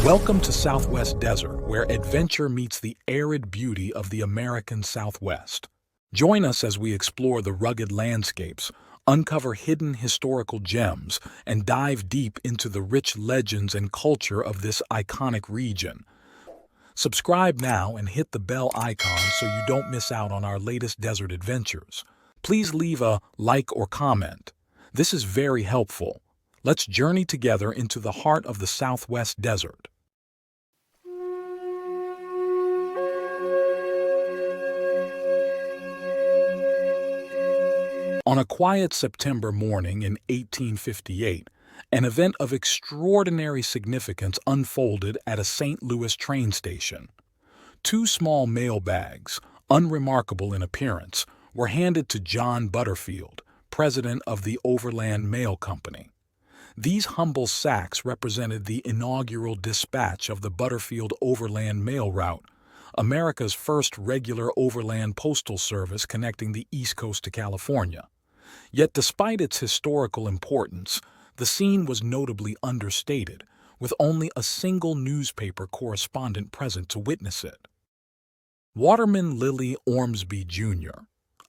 Welcome to Southwest Desert, where adventure meets the arid beauty of the American Southwest. Join us as we explore the rugged landscapes, uncover hidden historical gems, and dive deep into the rich legends and culture of this iconic region. Subscribe now and hit the bell icon so you don't miss out on our latest desert adventures. Please leave a like or comment. This is very helpful. Let's journey together into the heart of the Southwest Desert. On a quiet September morning in 1858, an event of extraordinary significance unfolded at a St. Louis train station. Two small mail bags, unremarkable in appearance, were handed to John Butterfield, president of the Overland Mail Company. These humble sacks represented the inaugural dispatch of the Butterfield Overland Mail route, America's first regular overland postal service connecting the East Coast to California. Yet despite its historical importance, the scene was notably understated, with only a single newspaper correspondent present to witness it. Waterman Ormsby, Jr.,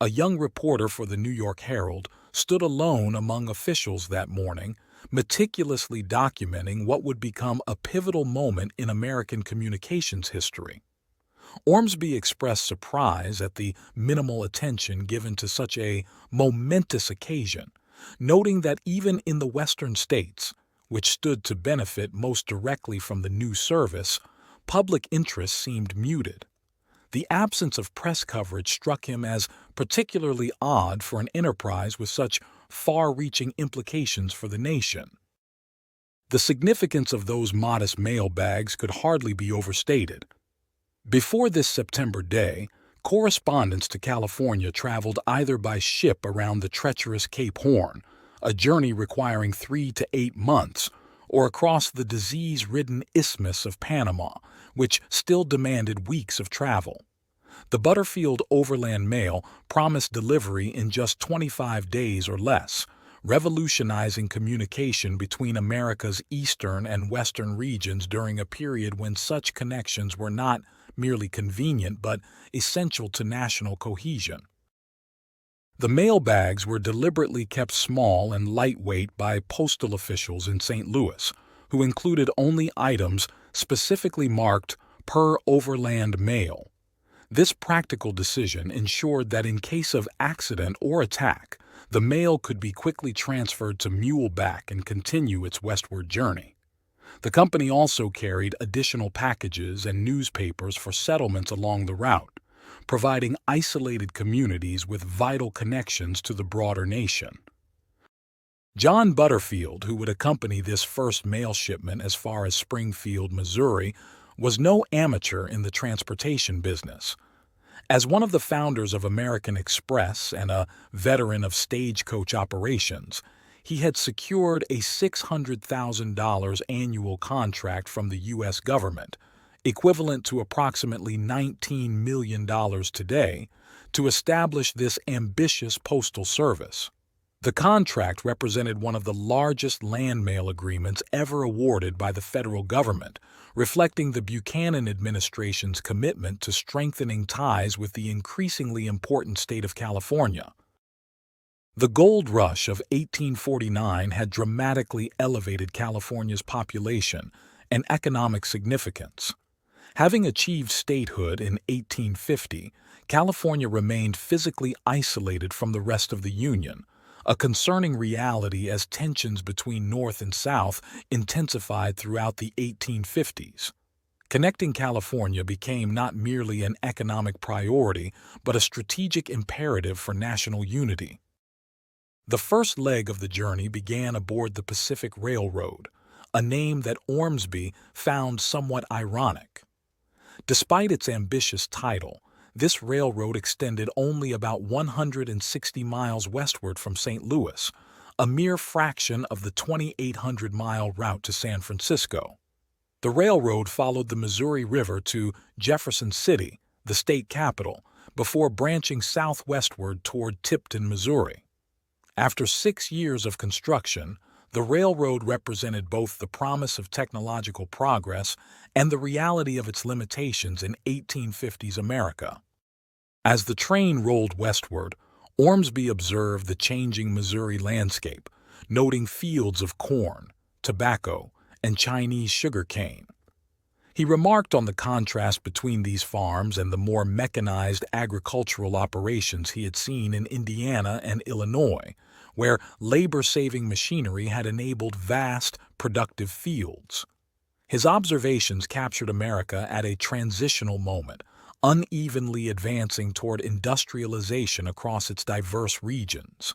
a young reporter for the New York Herald, stood alone among officials that morning, meticulously documenting what would become a pivotal moment in American communications history. Ormsby expressed surprise at the minimal attention given to such a momentous occasion, noting that even in the western states, which stood to benefit most directly from the new service, public interest seemed muted. The absence of press coverage struck him as particularly odd for an enterprise with such far-reaching implications for the nation. The significance of those modest mail bags could hardly be overstated. Before this September day, correspondents to California traveled either by ship around the treacherous Cape Horn, a journey requiring 3 to 8 months, or across the disease-ridden Isthmus of Panama, which still demanded weeks of travel. The Butterfield Overland Mail promised delivery in just 25 days or less, revolutionizing communication between America's eastern and western regions during a period when such connections were not merely convenient but essential to national cohesion. The mail bags were deliberately kept small and lightweight by postal officials in St. Louis, who included only items specifically marked per Overland Mail. This practical decision ensured that in case of accident or attack, the mail could be quickly transferred to muleback and continue its westward journey. The company also carried additional packages and newspapers for settlements along the route, providing isolated communities with vital connections to the broader nation. John Butterfield, who would accompany this first mail shipment as far as Springfield, Missouri, was no amateur in the transportation business. As one of the founders of American Express and a veteran of stagecoach operations, he had secured a $600,000 annual contract from the U.S. government, equivalent to approximately $19 million today, to establish this ambitious postal service. The contract represented one of the largest land mail agreements ever awarded by the federal government, reflecting the Buchanan administration's commitment to strengthening ties with the increasingly important state of California. The gold rush of 1849 had dramatically elevated California's population and economic significance. Having achieved statehood in 1850, California remained physically isolated from the rest of the Union, a concerning reality as tensions between North and South intensified throughout the 1850s. Connecting California became not merely an economic priority, but a strategic imperative for national unity. The first leg of the journey began aboard the Pacific Railroad, a name that Ormsby found somewhat ironic. Despite its ambitious title, this railroad extended only about 160 miles westward from St. Louis, a mere fraction of the 2,800-mile route to San Francisco. The railroad followed the Missouri River to Jefferson City, the state capital, before branching southwestward toward Tipton, Missouri. After 6 years of construction, The railroad represented both the promise of technological progress and the reality of its limitations in 1850s America. As the train rolled westward, Ormsby observed the changing Missouri landscape, noting fields of corn, tobacco, and Chinese sugar cane. He remarked on the contrast between these farms and the more mechanized agricultural operations he had seen in Indiana and Illinois, where labor-saving machinery had enabled vast, productive fields. His observations captured America at a transitional moment, unevenly advancing toward industrialization across its diverse regions.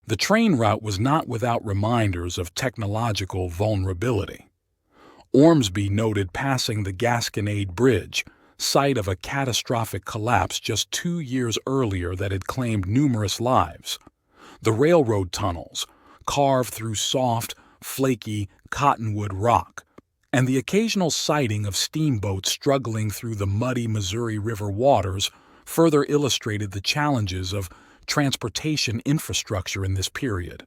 The train route was not without reminders of technological vulnerability. Ormsby noted passing the Gasconade Bridge, site of a catastrophic collapse just 2 years earlier that had claimed numerous lives. The railroad tunnels, carved through soft, flaky cottonwood rock, and the occasional sighting of steamboats struggling through the muddy Missouri River waters further illustrated the challenges of transportation infrastructure in this period.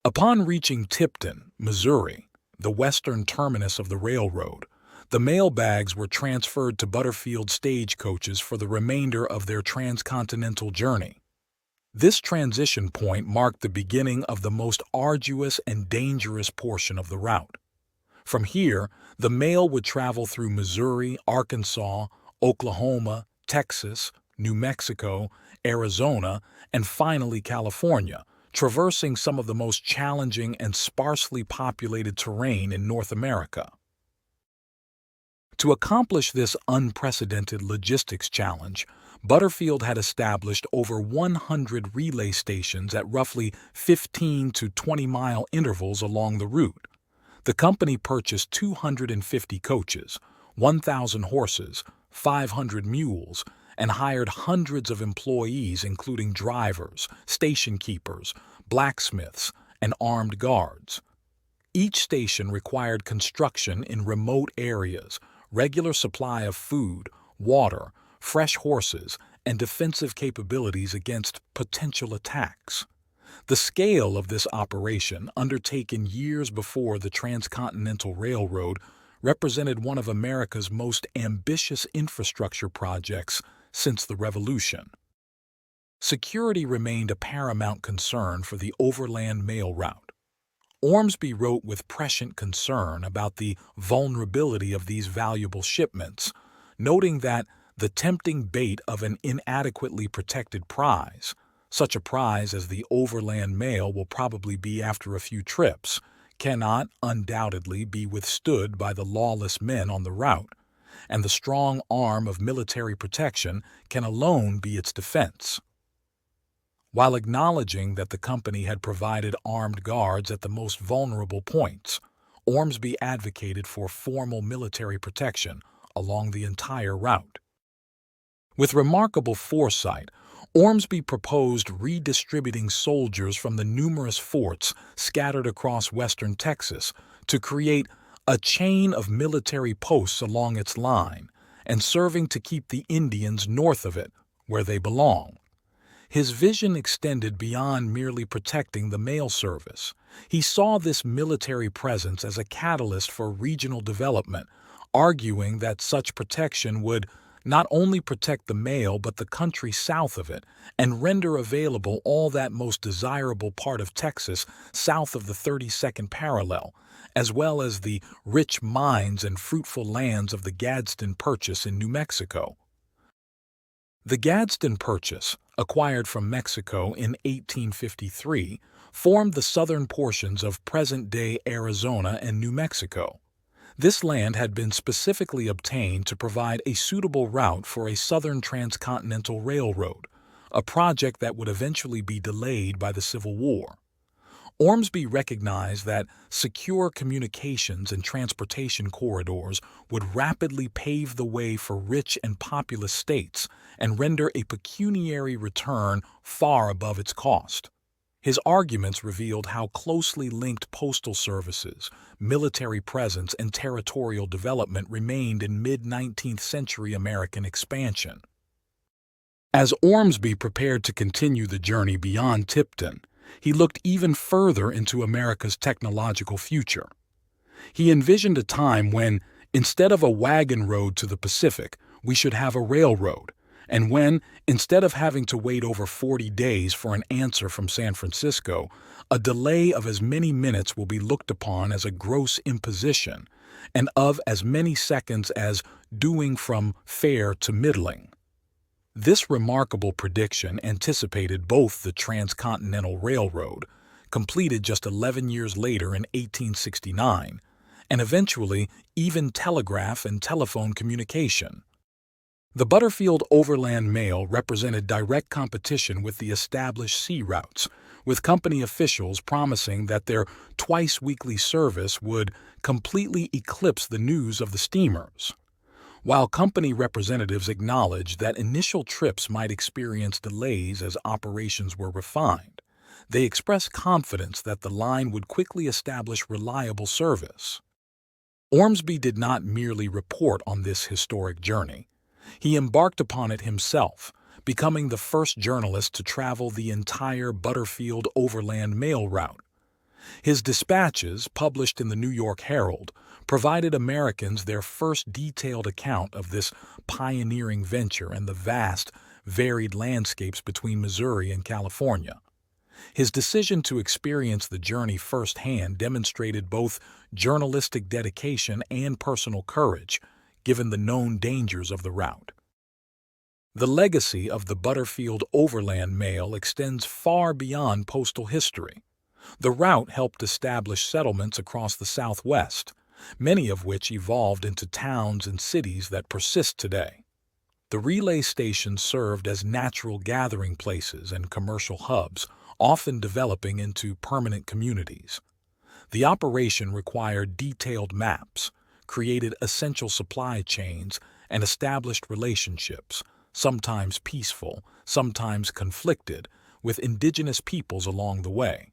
Upon reaching Tipton, Missouri, the western terminus of the railroad, the mail bags were transferred to Butterfield Stage Coaches for the remainder of their transcontinental journey. This transition point marked the beginning of the most arduous and dangerous portion of the route. From here, the mail would travel through Missouri, Arkansas, Oklahoma, Texas, New Mexico, Arizona, and finally California, traversing some of the most challenging and sparsely populated terrain in North America. To accomplish this unprecedented logistics challenge, Butterfield had established over 100 relay stations at roughly 15 to 20-mile intervals along the route. The company purchased 250 coaches, 1,000 horses, 500 mules, and hired hundreds of employees including drivers, station keepers, blacksmiths, and armed guards. Each station required construction in remote areas, regular supply of food, water, fresh horses, and defensive capabilities against potential attacks. The scale of this operation, undertaken years before the Transcontinental Railroad, represented one of America's most ambitious infrastructure projects since the Revolution. Security remained a paramount concern for the overland mail route. Ormsby wrote with prescient concern about the vulnerability of these valuable shipments, noting that the tempting bait of an inadequately protected prize, such a prize as the overland mail will probably be after a few trips, cannot undoubtedly be withstood by the lawless men on the route, and the strong arm of military protection can alone be its defense. While acknowledging that the company had provided armed guards at the most vulnerable points, Ormsby advocated for formal military protection along the entire route. With remarkable foresight, Ormsby proposed redistributing soldiers from the numerous forts scattered across western Texas to create a chain of military posts along its line and serving to keep the Indians north of it, where they belong. His vision extended beyond merely protecting the mail service. He saw this military presence as a catalyst for regional development, arguing that such protection would not only protect the mail but the country south of it, and render available all that most desirable part of Texas south of the 32nd parallel, as well as the rich mines and fruitful lands of the Gadsden Purchase in New Mexico. The Gadsden Purchase, acquired from Mexico in 1853, formed the southern portions of present-day Arizona and New Mexico. This land had been specifically obtained to provide a suitable route for a southern transcontinental railroad, a project that would eventually be delayed by the Civil War. Ormsby recognized that secure communications and transportation corridors would rapidly pave the way for rich and populous states and render a pecuniary return far above its cost. His arguments revealed how closely linked postal services, military presence, and territorial development remained in mid-19th century American expansion. As Ormsby prepared to continue the journey beyond Tipton, He looked even further into America's technological future. He envisioned a time when, instead of a wagon road to the Pacific, we should have a railroad, and when, instead of having to wait over 40 days for an answer from San Francisco, a delay of as many minutes will be looked upon as a gross imposition, and of as many seconds as doing from fair to middling. This remarkable prediction anticipated both the Transcontinental Railroad, completed just 11 years later in 1869, and eventually even telegraph and telephone communication. The Butterfield Overland Mail represented direct competition with the established sea routes, with company officials promising that their twice-weekly service would completely eclipse the news of the steamers. While company representatives acknowledged that initial trips might experience delays as operations were refined, they expressed confidence that the line would quickly establish reliable service. Ormsby did not merely report on this historic journey. He embarked upon it himself, becoming the first journalist to travel the entire Butterfield Overland Mail route. His dispatches, published in the New York Herald, provided Americans their first detailed account of this pioneering venture and the vast, varied landscapes between Missouri and California. His decision to experience the journey firsthand demonstrated both journalistic dedication and personal courage, given the known dangers of the route. The legacy of the Butterfield Overland Mail extends far beyond postal history. The route helped establish settlements across the Southwest, many of which evolved into towns and cities that persist today. The relay stations served as natural gathering places and commercial hubs, often developing into permanent communities. The operation required detailed maps, created essential supply chains, and established relationships, sometimes peaceful, sometimes conflicted, with indigenous peoples along the way.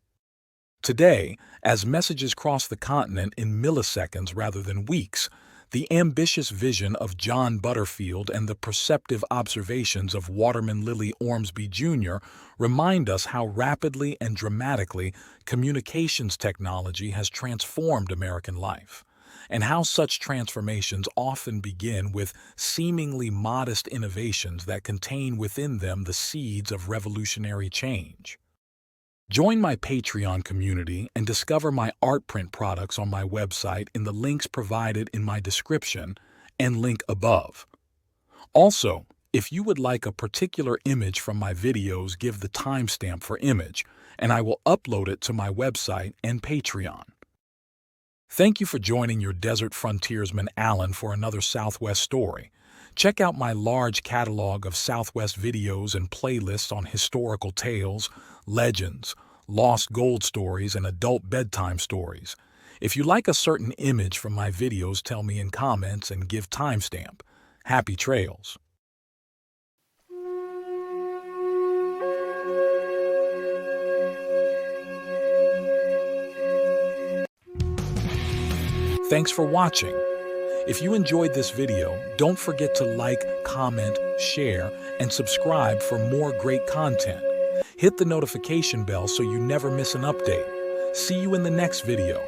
Today, as messages cross the continent in milliseconds rather than weeks, the ambitious vision of John Butterfield and the perceptive observations of Waterman Ormsby Jr. remind us how rapidly and dramatically communications technology has transformed American life, and how such transformations often begin with seemingly modest innovations that contain within them the seeds of revolutionary change. Join my Patreon community and discover my art print products on my website in the links provided in my description and link above. Also, if you would like a particular image from my videos, give the timestamp for image, and I will upload it to my website and Patreon. Thank you for joining your desert frontiersman Alan for another Southwest story. Check out my large catalog of Southwest videos and playlists on historical tales, legends, lost gold stories, and adult bedtime stories. If you like a certain image from my videos, tell me in comments and give timestamp. Happy trails! Thanks for watching. If you enjoyed this video, don't forget to like, comment, share, and subscribe for more great content. Hit the notification bell so you never miss an update. See you in the next video.